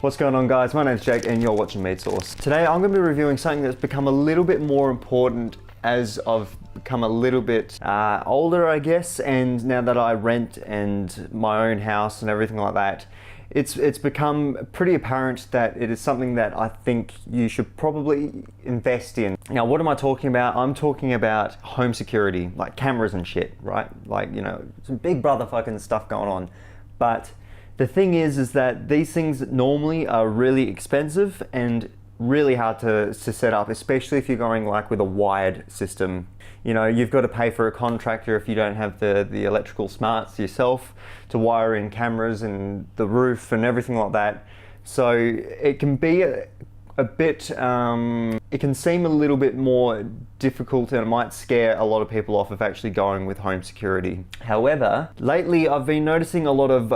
What's going on, guys? My name's Jake and you're watching Meat Sauce. Today I'm going to be reviewing something that's become a little bit more important as I've become a little bit older, I guess, and now that I rent and my own house and everything like that, it's become pretty apparent that it is something that I think you should probably invest in. Now, what am I talking about? I'm talking about home security, like cameras and shit, right? Like, you know, some big brother fucking stuff going on. But the thing is that these things normally are really expensive and really hard to set up, especially if you're going like with a wired system. You know, you've got to pay for a contractor if you don't have the electrical smarts yourself to wire in cameras and the roof and everything like that. So it can be a bit, it can seem a little bit more difficult and it might scare a lot of people off of actually going with home security. However, lately I've been noticing a lot of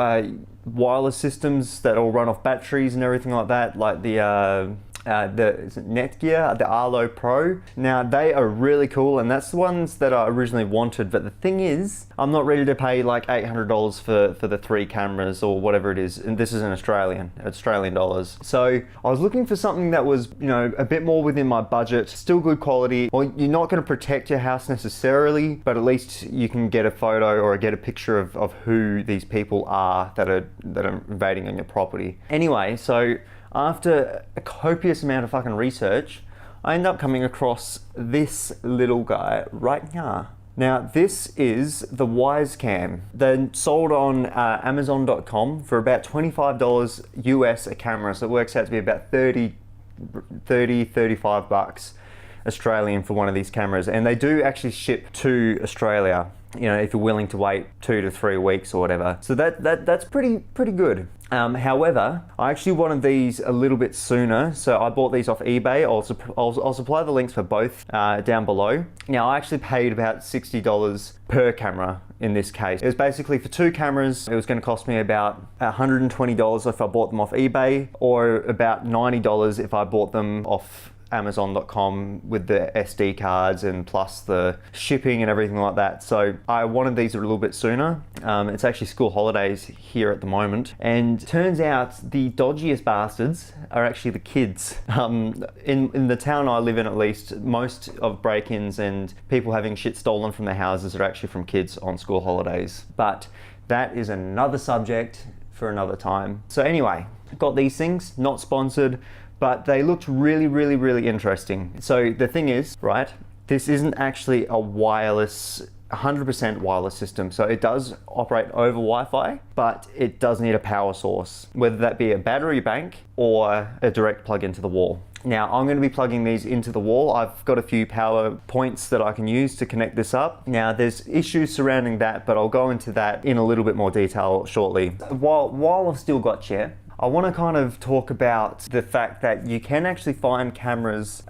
wireless systems that all run off batteries and everything like that, like the is it Netgear, the Arlo Pro. Now they are really cool and that's the ones that I originally wanted, but the thing is, I'm not ready to pay like $800 for the 3 cameras or whatever it is, and this is in Australian dollars. So I was looking for something that was, you know, a bit more within my budget, still good quality. Well, you're not going to protect your house necessarily, but at least you can get a photo or get a picture of who these people are that are invading on your property. Anyway, so after a copious amount of fucking research, I ended up coming across this little guy right here. Now, this is the Wyze Cam. They're sold on Amazon.com for about $25 US a camera, so it works out to be about 35 bucks Australian for one of these cameras, and they do actually ship to Australia, you know, if you're willing to wait 2 to 3 weeks or whatever. So that's pretty good. However, I actually wanted these a little bit sooner, so I bought these off eBay. I'll supply the links for both down below. Now, I actually paid about $60 per camera in this case. It was basically for 2 cameras, it was going to cost me about $120 if I bought them off eBay, or about $90 if I bought them off Amazon.com with the SD cards and plus the shipping and everything like that. So I wanted these a little bit sooner. It's actually school holidays here at the moment, and turns out the dodgiest bastards are actually the kids. In the town I live in, at least, most of break-ins and people having shit stolen from their houses are actually from kids on school holidays. But that is another subject for another time. So anyway, got these things, not sponsored, but they looked really interesting. So the thing is, right, this isn't actually a wireless, 100% wireless system. So it does operate over Wi-Fi, but it does need a power source, whether that be a battery bank or a direct plug into the wall. Now, I'm going to be plugging these into the wall. I've got a few power points that I can use to connect this up. Now, there's issues surrounding that, but I'll go into that in a little bit more detail shortly. While I've still got you, I want to kind of talk about the fact that you can actually find cameras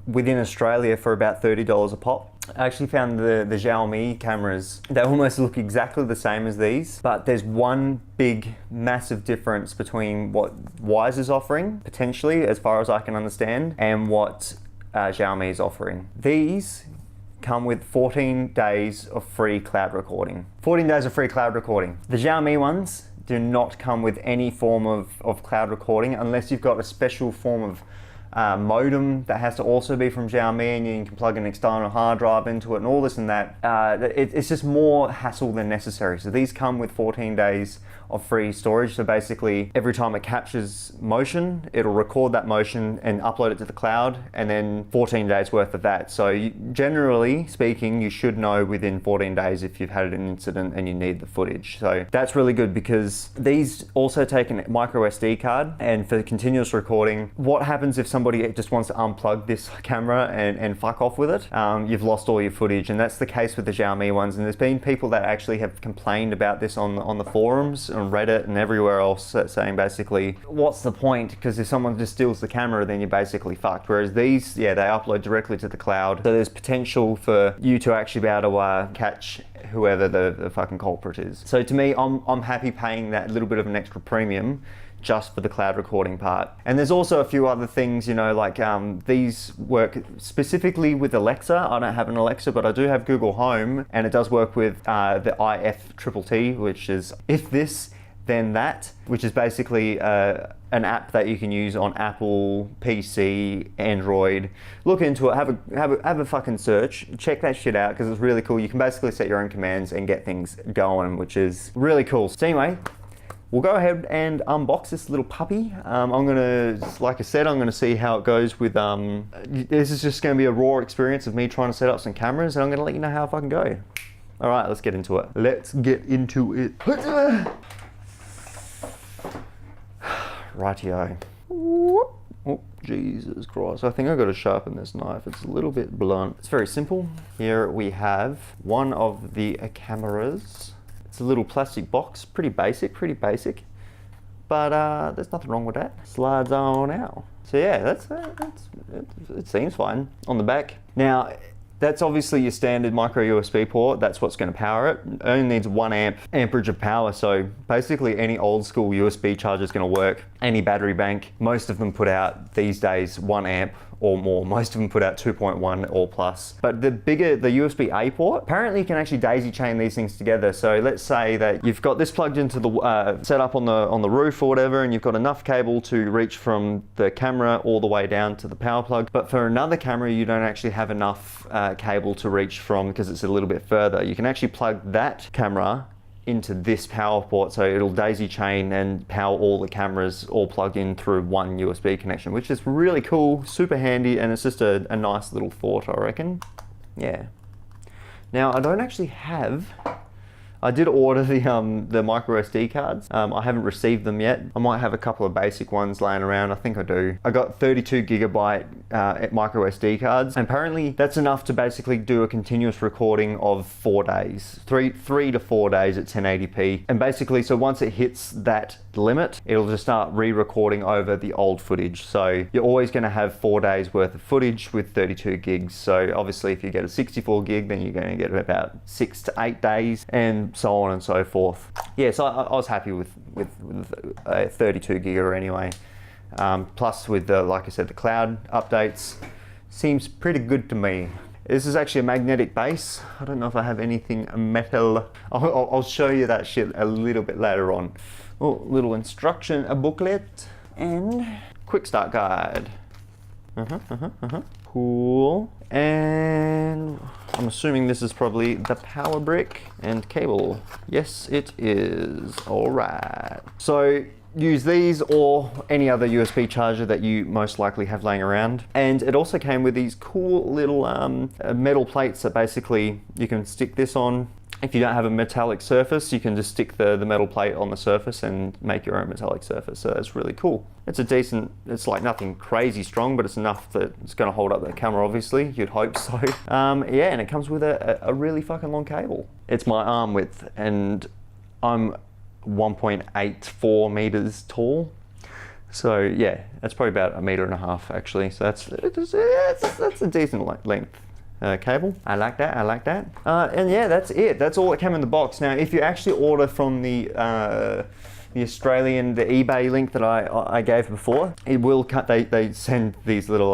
within Australia for about $30 a pop. I actually found the Xiaomi cameras. They almost look exactly the same as these, but there's one big, massive difference between what Wyze is offering, potentially, as far as I can understand, and what Xiaomi is offering. These come with 14 days of free cloud recording. 14 days of free cloud recording. The Xiaomi ones do not come with any form of cloud recording unless you've got a special form of modem that has to also be from Xiaomi, and you can plug an external hard drive into it and all this and that. It's just more hassle than necessary. So these come with 14 days of free storage. So basically, every time it captures motion, it'll record that motion and upload it to the cloud, and then 14 days worth of that. So generally speaking, you should know within 14 days if you've had an incident and you need the footage. So that's really good, because these also take a micro SD card, and for continuous recording, what happens if somebody just wants to unplug this camera and fuck off with it? You've lost all your footage, and that's the case with the Xiaomi ones. And there's been people that actually have complained about this on the forums, on Reddit and everywhere else, saying basically, what's the point? Because if someone just steals the camera, then you're basically fucked. Whereas these, yeah, they upload directly to the cloud. So there's potential for you to actually be able to catch whoever the fucking culprit is. So to me, I'm happy paying that little bit of an extra premium just for the cloud recording part. And there's also a few other things, you know, like these work specifically with Alexa. I don't have an Alexa, but I do have Google Home, and it does work with the IFTTT, which is if this, than that, which is basically an app that you can use on Apple, PC, Android. Look into it, have a fucking search, check that shit out because it's really cool. You can basically set your own commands and get things going, which is really cool. So anyway, we'll go ahead and unbox this little puppy. I'm gonna, like I said, I'm gonna see how it goes with, this is just gonna be a raw experience of me trying to set up some cameras, and I'm gonna let you know how I fucking go. All right, let's get into it. Let's get into it. Rightio. Oh, Jesus Christ. I think I've got to sharpen this knife. It's a little bit blunt. It's very simple. Here we have one of the cameras. It's a little plastic box, pretty basic, but there's nothing wrong with that. Slides on out. So yeah, it seems fine. On the back. Now, that's obviously your standard micro USB port. That's what's going to power it. It only needs 1 amperage of power. So basically any old school USB charger is going to work. Any battery bank, most of them put out these days 1 amp or more. Most of them put out 2.1 or plus. But the USB-A port, apparently you can actually daisy chain these things together. So let's say that you've got this plugged into the set up on the roof or whatever, and you've got enough cable to reach from the camera all the way down to the power plug. But for another camera, you don't actually have enough cable to reach from because it's a little bit further. You can actually plug that camera into this power port, so it'll daisy chain and power all the cameras all plugged in through one USB connection, which is really cool, super handy, and it's just a nice little thought, I reckon. Yeah. Now, I don't actually have, I did order the micro SD cards. I haven't received them yet. I might have a couple of basic ones laying around. I think I do. I got 32 gigabyte micro SD cards. And apparently that's enough to basically do a continuous recording of 4 days, three to 4 days at 1080p. And basically, so once it hits that limit, it'll just start re-recording over the old footage. So you're always going to have 4 days worth of footage with 32 gigs. So obviously if you get a 64 gig, then you're going to get about 6 to 8 days and so on and so forth. Yeah, so I was happy with a 32 giga anyway. Plus with the, like I said, the cloud updates, seems pretty good to me. This is actually a magnetic base. I don't know if I have anything metal. I'll show you that shit a little bit later on. Oh, little instruction, a booklet, and quick start guide. Cool. And I'm assuming this is probably the power brick and cable. Yes, it is. All right. So use these or any other USB charger that you most likely have laying around. And it also came with these cool little metal plates that basically you can stick this on. If you don't have a metallic surface, you can just stick the metal plate on the surface and make your own metallic surface. So that's really cool. It's a decent, it's like nothing crazy strong, but it's enough that it's going to hold up the camera, obviously. You'd hope so. Yeah, and it comes with a really fucking long cable. It's my arm width, and I'm 1.84 meters tall. So yeah, that's probably about 1.5 meters actually. So that's a decent length. Cable. I like that. And yeah, that's it. That's all that came in the box. Now, if you actually order from the Australian, the eBay link that I gave before, it will cut. They send these little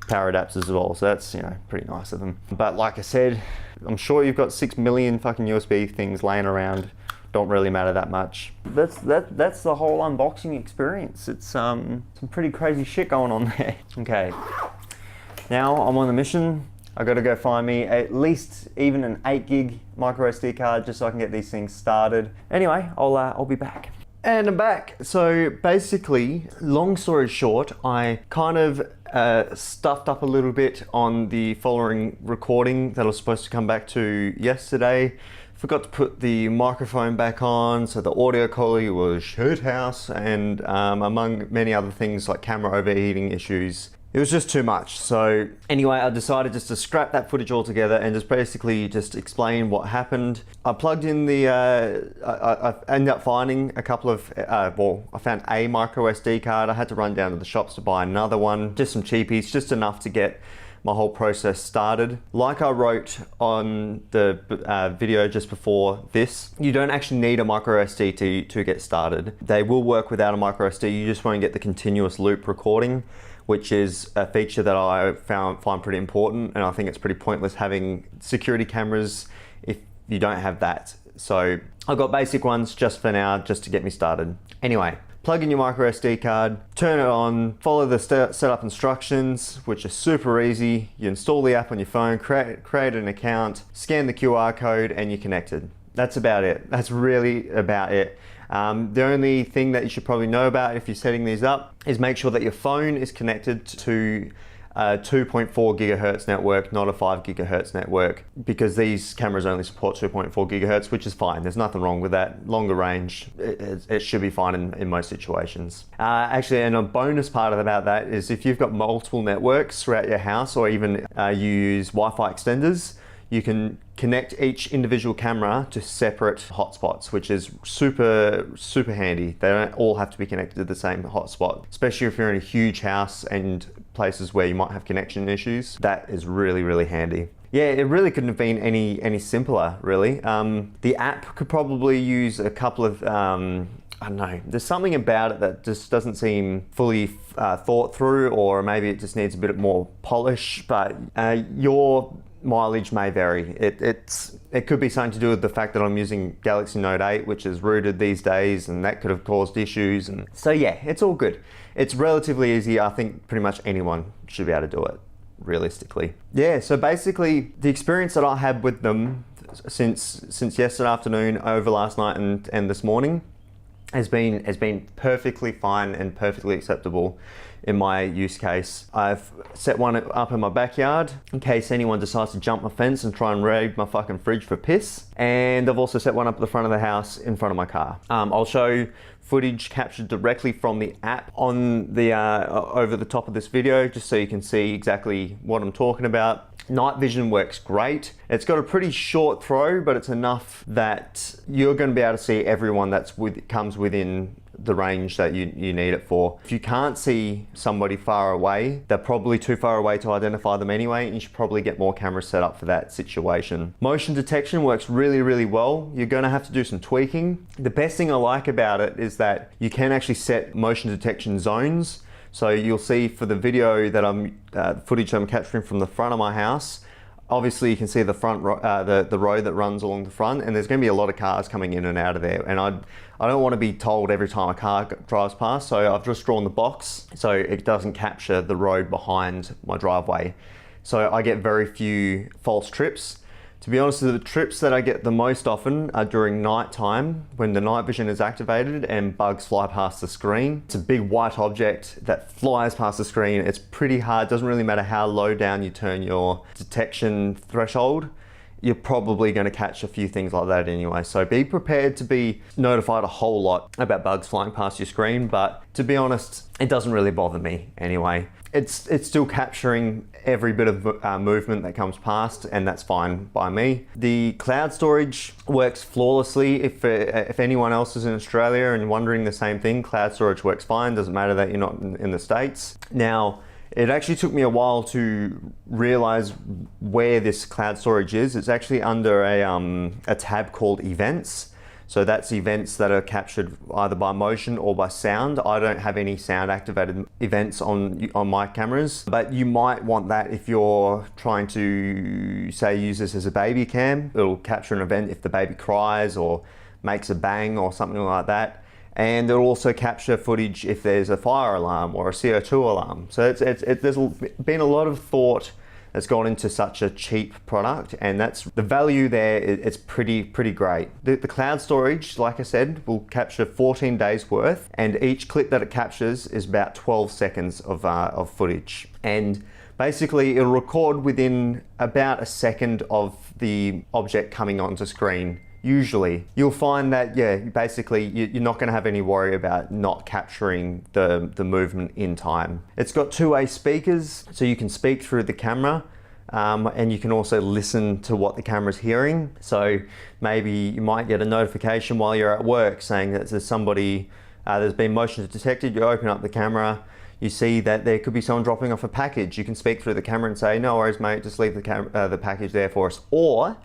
power adapters as well. So that's, you know, pretty nice of them. But like I said, I'm sure you've got 6 million fucking USB things laying around. Don't really matter that much. That's the whole unboxing experience. It's some pretty crazy shit going on there. Okay. Now I'm on the mission. I got to go find me at least even an 8 gig micro SD card just so I can get these things started. Anyway, I'll be back. And I'm back. So basically, long story short, I kind of stuffed up a little bit on the following recording that I was supposed to come back to yesterday. Forgot to put the microphone back on, so the audio quality was shit house, and among many other things like camera overheating issues. It was just too much. So anyway, I decided just to scrap that footage altogether and just basically just explain what happened. I plugged in the, I ended up finding a couple of, well, I found a micro SD card. I had to run down to the shops to buy another one, just some cheapies, just enough to get my whole process started. Like I wrote on the video just before this, you don't actually need a micro SD to get started. They will work without a micro SD, you just won't get the continuous loop recording, which is a feature that I find pretty important, and I think it's pretty pointless having security cameras if you don't have that. So I've got basic ones just for now, just to get me started. Anyway, plug in your micro SD card, turn it on, follow the setup instructions, which are super easy. You install the app on your phone, create an account, scan the QR code, and you're connected. That's about it. That's really about it. The only thing that you should probably know about if you're setting these up is make sure that your phone is connected to a 2.4 gigahertz network, not a 5 gigahertz network, because these cameras only support 2.4 gigahertz, which is fine. There's nothing wrong with that. Longer range, it should be fine in most situations. Actually, and a bonus part about that is if you've got multiple networks throughout your house, or even you use Wi-Fi extenders, you can connect each individual camera to separate hotspots, which is super handy. They don't all have to be connected to the same hotspot, especially if you're in a huge house and places where you might have connection issues. That is really handy. Yeah, it really couldn't have been any simpler, really. The app could probably use a couple of, I don't know, there's something about it that just doesn't seem fully thought through, or maybe it just needs a bit more polish, but your mileage may vary. It could be something to do with the fact that I'm using Galaxy Note 8, which is rooted these days, and that could have caused issues. And so yeah, it's all good. It's relatively easy. I think pretty much anyone should be able to do it, realistically. Yeah, so basically the experience that I had with them since yesterday afternoon, over last night and this morning has been perfectly fine and perfectly acceptable in my use case. I've set one up in my backyard in case anyone decides to jump my fence and try and raid my fucking fridge for piss. And I've also set one up at the front of the house in front of my car. I'll show footage captured directly from the app on the over the top of this video, just so you can see exactly what I'm talking about. Night vision works great. It's got a pretty short throw, but it's enough that you're going to be able to see everyone that's comes within the range that you need it for. If you can't see somebody far away, they're probably too far away to identify them anyway, and you should probably get more cameras set up for that situation. Motion detection works really well. You're going to have to do some tweaking. The best thing I like about it is that you can actually set motion detection zones. So you'll see for the video that footage I'm capturing from the front of my house, obviously you can see the front, the road that runs along the front, and there's going to be a lot of cars coming in and out of there. And I don't want to be told every time a car drives past, so I've just drawn the box so it doesn't capture the road behind my driveway. So I get very few false trips. To be honest, the trips that I get the most often are during night time, when the night vision is activated and bugs fly past the screen. It's a big white object that flies past the screen. It's pretty hard. It doesn't really matter how low down you turn your detection threshold. You're probably going to catch a few things like that anyway. So be prepared to be notified a whole lot about bugs flying past your screen, but to be honest, it doesn't really bother me anyway. It's still capturing every bit of movement that comes past, and that's fine by me. The cloud storage works flawlessly. If anyone else is in Australia and wondering the same thing, cloud storage works fine. Doesn't matter that you're not in the States. Now, it actually took me a while to realize where this cloud storage is. It's actually under a tab called Events. So that's events that are captured either by motion or by sound. I don't have any sound activated events on my cameras, but you might want that if you're trying to, say, use this as a baby cam. It'll capture an event if the baby cries or makes a bang or something like that. And it'll also capture footage if there's a fire alarm or a CO2 alarm. So there's been a lot of thought that's gone into such a cheap product, and that's the value there. It's pretty great. The cloud storage, like I said, will capture 14 days worth, and each clip that it captures is about 12 seconds of footage. And basically it'll record within about a second of the object coming onto screen. Usually you'll find that, yeah, basically you're not going to have any worry about not capturing the movement in time. It's got two-way speakers, so you can speak through the camera, and you can also listen to what the camera's hearing. So maybe you might get a notification while you're at work saying that there's somebody, there's been motion detected. You open up the camera, you see that there could be someone dropping off a package. You can speak through the camera and say, "No worries, mate, just leave the package there for us." Or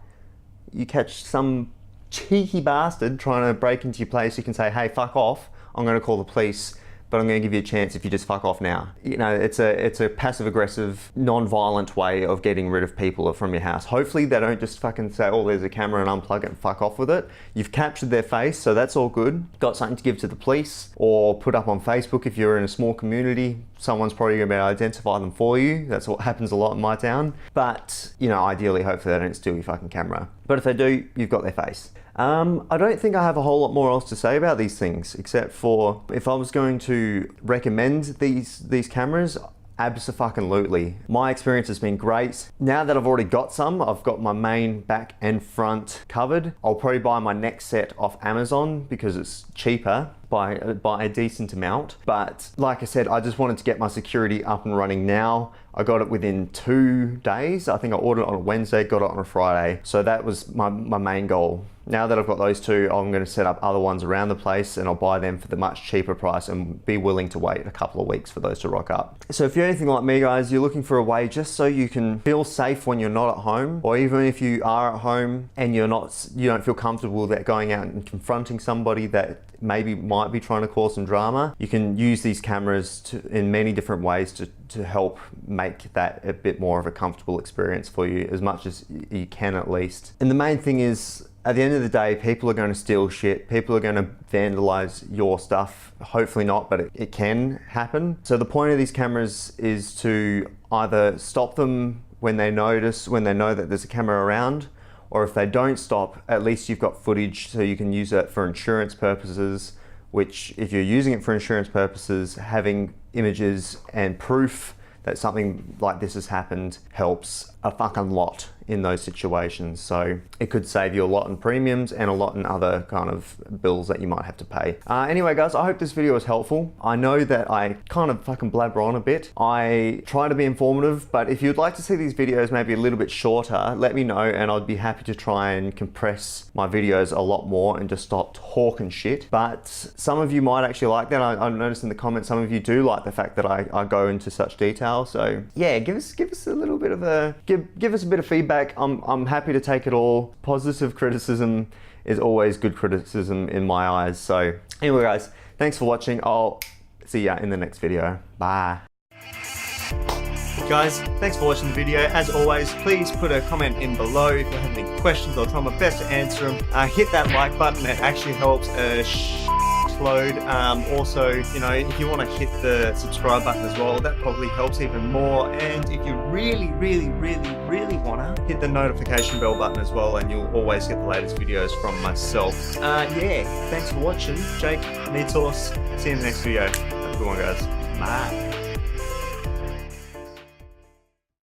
you catch some cheeky bastard trying to break into your place, you can say, "Hey, fuck off, I'm going to call the police. but I'm going to give you a chance if you just fuck off now. You know, it's a passive-aggressive, non-violent way of getting rid of people from your house. Hopefully they don't just fucking say, oh, there's a camera and unplug it and fuck off with it. You've captured their face, so that's all good. Got something to give to the police or put up on Facebook if you're in a small community. Someone's probably going to be able to identify them for you. That's what happens a lot in my town. But, you know, ideally, hopefully they don't steal your fucking camera. But if they do, you've got their face. I don't think I have a whole lot more else to say about these things, except for if I was going to recommend these cameras, abso-fucking-lutely. My experience has been great. Now that I've already got some, I've got my main, back and front covered. I'll probably buy my next set off Amazon because it's cheaper by a decent amount. But like I said, I just wanted to get my security up and running now. I got it within 2 days. I think I ordered it on a Wednesday, got it on a Friday. So that was my main goal. Now that I've got those two, I'm going to set up other ones around the place and I'll buy them for the much cheaper price and be willing to wait a couple of weeks for those to rock up. So if you're anything like me, guys, you're looking for a way just so you can feel safe when you're not at home, or even if you are at home and you don't feel comfortable that going out and confronting somebody that maybe might be trying to cause some drama, you can use these cameras in many different ways to help make that a bit more of a comfortable experience for you, as much as you can at least. And the main thing is, at the end of the day, people are going to steal shit. People are going to vandalize your stuff. Hopefully not, but it can happen. So the point of these cameras is to either stop them when they know that there's a camera around, or if they don't stop, at least you've got footage so you can use it for insurance purposes, which if you're using it for insurance purposes, having images and proof that something like this has happened helps a fucking lot in those situations. So it could save you a lot in premiums and a lot in other kind of bills that you might have to pay. Anyway, guys, I hope this video was helpful. I know that I kind of fucking blabber on a bit. I try to be informative, but if you'd like to see these videos maybe a little bit shorter, let me know and I'd be happy to try and compress my videos a lot more and just stop talking shit. But some of you might actually like that. I noticed in the comments some of you do like the fact that I go into such detail. So yeah, give us a little bit of a give us a bit of feedback. I'm happy to take it all. Positive criticism is always good criticism in my eyes. So anyway, guys, thanks for watching. I'll see ya in the next video. Bye. Guys, thanks for watching the video. As always, please put a comment in below if you have any questions. I'll try my best to answer them. Hit that like button. It actually helps a load. Also, you know, if you want to hit the subscribe button as well, that probably helps even more. And if you really want to, hit the notification bell button as well, and you'll always get the latest videos from myself. Yeah, thanks for watching. Jake, Meat Sauce. See you in the next video. Have a good one, guys. Bye.